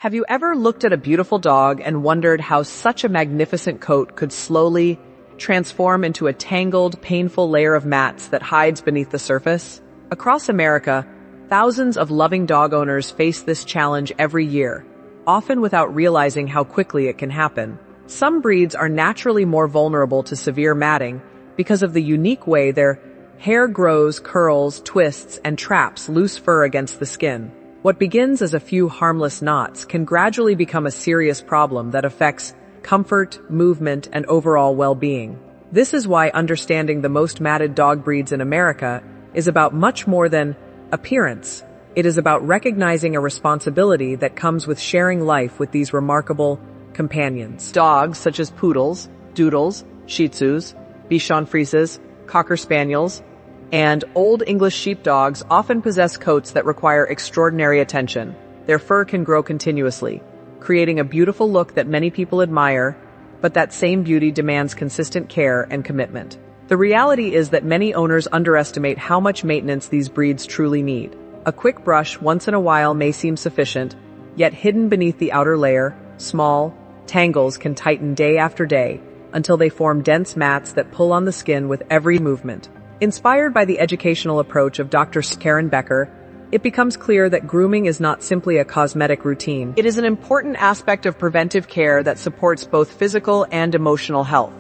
Have you ever looked at a beautiful dog and wondered how such a magnificent coat could slowly transform into a tangled, painful layer of mats that hides beneath the surface? Across America, thousands of loving dog owners face this challenge every year, often without realizing how quickly it can happen. Some breeds are naturally more vulnerable to severe matting because of the unique way their hair grows, curls, twists, and traps loose fur against the skin. What begins as a few harmless knots can gradually become a serious problem that affects comfort, movement, and overall well-being. This is why understanding the most matted dog breeds in America is about much more than appearance. It is about recognizing a responsibility that comes with sharing life with these remarkable companions. Dogs such as Poodles, Doodles, Shih Tzus, Bichon Frises, Cocker Spaniels, and Old English Sheepdogs often possess coats that require extraordinary attention. Their fur can grow continuously, creating a beautiful look that many people admire, but that same beauty demands consistent care and commitment. The reality is that many owners underestimate how much maintenance these breeds truly need. A quick brush once in a while may seem sufficient, yet hidden beneath the outer layer, small tangles can tighten day after day until they form dense mats that pull on the skin with every movement. Inspired by the educational approach of Dr. Drkarenbecker, it becomes clear that grooming is not simply a cosmetic routine. It is an important aspect of preventive care that supports both physical and emotional health.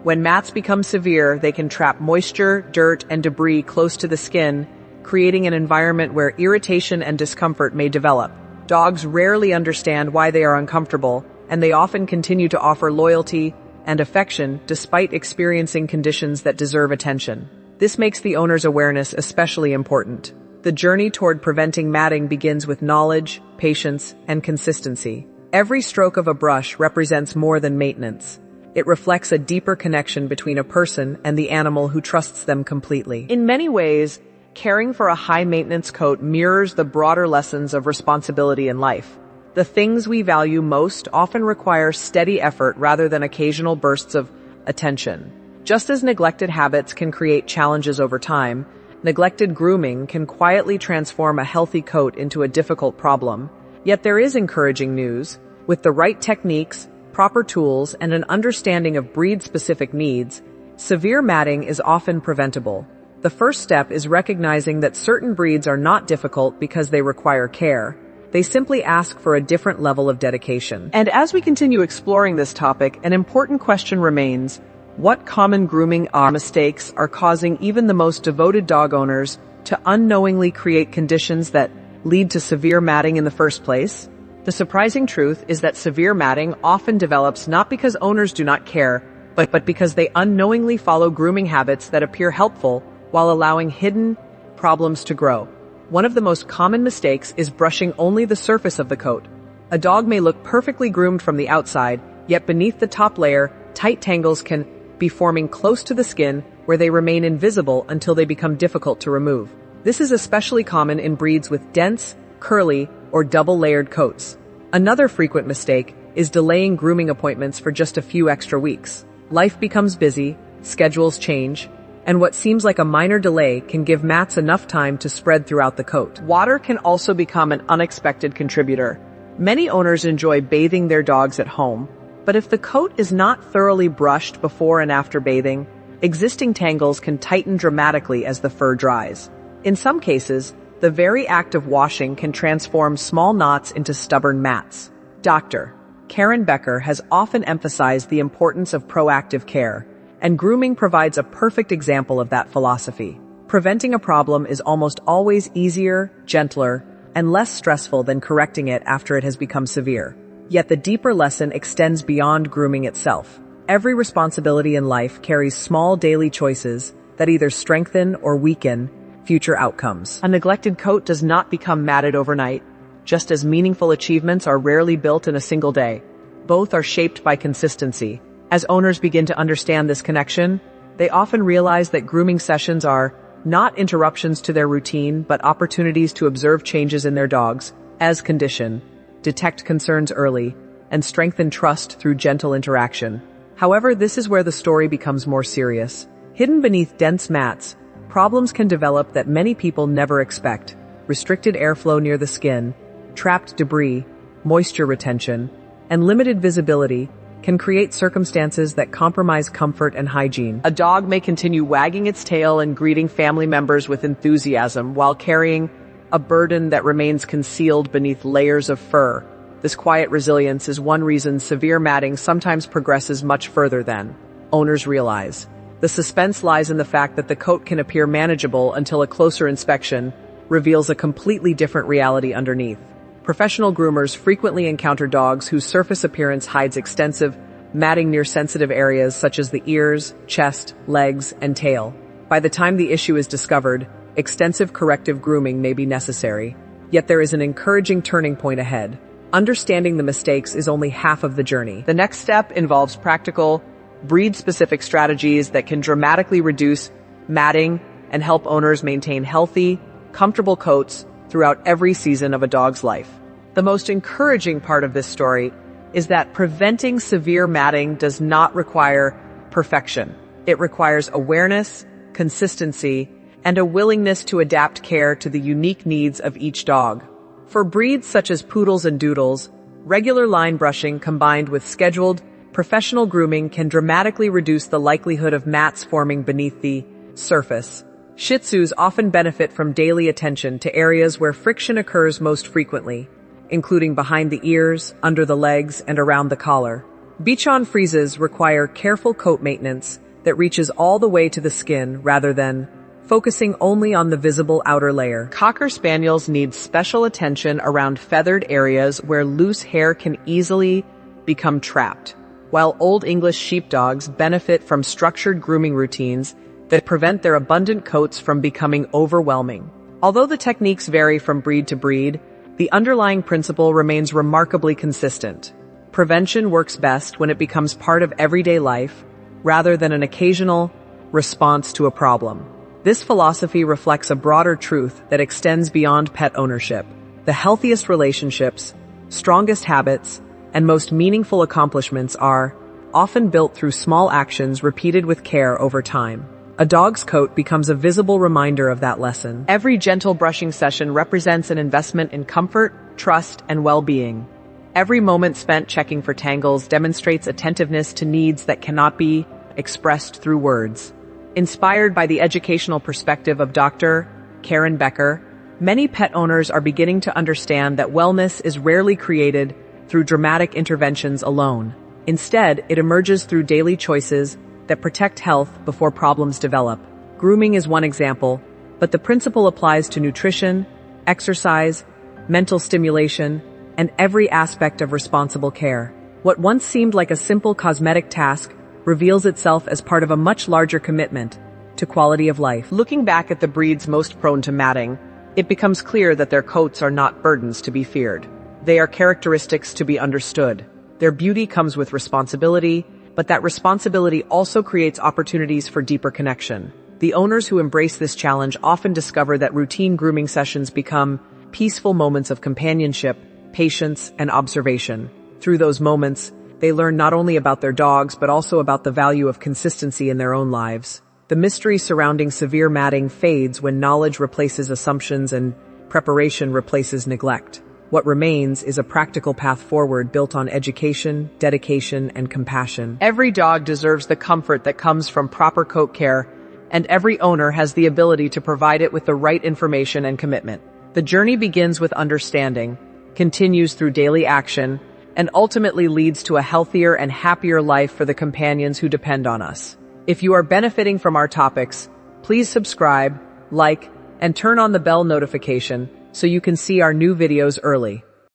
When mats become severe, they can trap moisture, dirt, and debris close to the skin, creating an environment where irritation and discomfort may develop. Dogs rarely understand why they are uncomfortable, and they often continue to offer loyalty and affection despite experiencing conditions that deserve attention. This makes the owner's awareness especially important. The journey toward preventing matting begins with knowledge, patience, and consistency. Every stroke of a brush represents more than maintenance. It reflects a deeper connection between a person and the animal who trusts them completely. In many ways, caring for a high-maintenance coat mirrors the broader lessons of responsibility in life. The things we value most often require steady effort rather than occasional bursts of attention. Just as neglected habits can create challenges over time, neglected grooming can quietly transform a healthy coat into a difficult problem. Yet there is encouraging news. With the right techniques, proper tools, and an understanding of breed-specific needs, severe matting is often preventable. The first step is recognizing that certain breeds are not difficult because they require care. They simply ask for a different level of dedication. And as we continue exploring this topic, an important question remains: what common grooming mistakes are causing even the most devoted dog owners to unknowingly create conditions that lead to severe matting in the first place? The surprising truth is that severe matting often develops not because owners do not care, but because they unknowingly follow grooming habits that appear helpful while allowing hidden problems to grow. One of the most common mistakes is brushing only the surface of the coat. A dog may look perfectly groomed from the outside, yet beneath the top layer, tight tangles can be forming close to the skin where they remain invisible until they become difficult to remove. This is especially common in breeds with dense, curly, or double-layered coats. Another frequent mistake is delaying grooming appointments for just a few extra weeks. Life becomes busy, schedules change, and what seems like a minor delay can give mats enough time to spread throughout the coat. Water can also become an unexpected contributor. Many owners enjoy bathing their dogs at home, but if the coat is not thoroughly brushed before and after bathing, existing tangles can tighten dramatically as the fur dries. In some cases, the very act of washing can transform small knots into stubborn mats. Dr. Drkarenbecker has often emphasized the importance of proactive care, and grooming provides a perfect example of that philosophy. Preventing a problem is almost always easier, gentler, and less stressful than correcting it after it has become severe. Yet the deeper lesson extends beyond grooming itself. Every responsibility in life carries small daily choices that either strengthen or weaken future outcomes. A neglected coat does not become matted overnight, just as meaningful achievements are rarely built in a single day. Both are shaped by consistency. As owners begin to understand this connection, they often realize that grooming sessions are not interruptions to their routine, but opportunities to observe changes in their dogs as condition, detect concerns early, and strengthen trust through gentle interaction. However, this is where the story becomes more serious. Hidden beneath dense mats, problems can develop that many people never expect. Restricted airflow near the skin, trapped debris, moisture retention, and limited visibility can create circumstances that compromise comfort and hygiene. A dog may continue wagging its tail and greeting family members with enthusiasm while carrying a burden that remains concealed beneath layers of fur. This quiet resilience is one reason severe matting sometimes progresses much further than owners realize. The suspense lies in the fact that the coat can appear manageable until a closer inspection reveals a completely different reality underneath. Professional groomers frequently encounter dogs whose surface appearance hides extensive matting near sensitive areas such as the ears, chest, legs, and tail. By the time the issue is discovered, extensive corrective grooming may be necessary. Yet there is an encouraging turning point ahead. Understanding the mistakes is only half of the journey. The next step involves practical, breed-specific strategies that can dramatically reduce matting and help owners maintain healthy, comfortable coats throughout every season of a dog's life. The most encouraging part of this story is that preventing severe matting does not require perfection. It requires awareness, consistency, and a willingness to adapt care to the unique needs of each dog. For breeds such as Poodles and Doodles, regular line brushing combined with scheduled, professional grooming can dramatically reduce the likelihood of mats forming beneath the surface. Shih Tzus often benefit from daily attention to areas where friction occurs most frequently, including behind the ears, under the legs, and around the collar. Bichon Frises require careful coat maintenance that reaches all the way to the skin rather than focusing only on the visible outer layer. Cocker Spaniels need special attention around feathered areas where loose hair can easily become trapped, while Old English Sheepdogs benefit from structured grooming routines that prevent their abundant coats from becoming overwhelming. Although the techniques vary from breed to breed, the underlying principle remains remarkably consistent. Prevention works best when it becomes part of everyday life, rather than an occasional response to a problem. This philosophy reflects a broader truth that extends beyond pet ownership. The healthiest relationships, strongest habits, and most meaningful accomplishments are often built through small actions repeated with care over time. A dog's coat becomes a visible reminder of that lesson. Every gentle brushing session represents an investment in comfort, trust, and well-being. Every moment spent checking for tangles demonstrates attentiveness to needs that cannot be expressed through words. Inspired by the educational perspective of drkarenbecker, many pet owners are beginning to understand that wellness is rarely created through dramatic interventions alone. Instead, it emerges through daily choices that protect health before problems develop. Grooming is one example, but the principle applies to nutrition, exercise, mental stimulation, and every aspect of responsible care. What once seemed like a simple cosmetic task reveals itself as part of a much larger commitment to quality of life. Looking back at the breeds most prone to matting, it becomes clear that their coats are not burdens to be feared. They are characteristics to be understood. Their beauty comes with responsibility, but that responsibility also creates opportunities for deeper connection. The owners who embrace this challenge often discover that routine grooming sessions become peaceful moments of companionship, patience, and observation. Through those moments, they learn not only about their dogs, but also about the value of consistency in their own lives. The mystery surrounding severe matting fades when knowledge replaces assumptions and preparation replaces neglect. What remains is a practical path forward built on education, dedication, and compassion. Every dog deserves the comfort that comes from proper coat care, and every owner has the ability to provide it with the right information and commitment. The journey begins with understanding, continues through daily action, and ultimately leads to a healthier and happier life for the companions who depend on us. If you are benefiting from our topics, please subscribe, like, and turn on the bell notification so you can see our new videos early.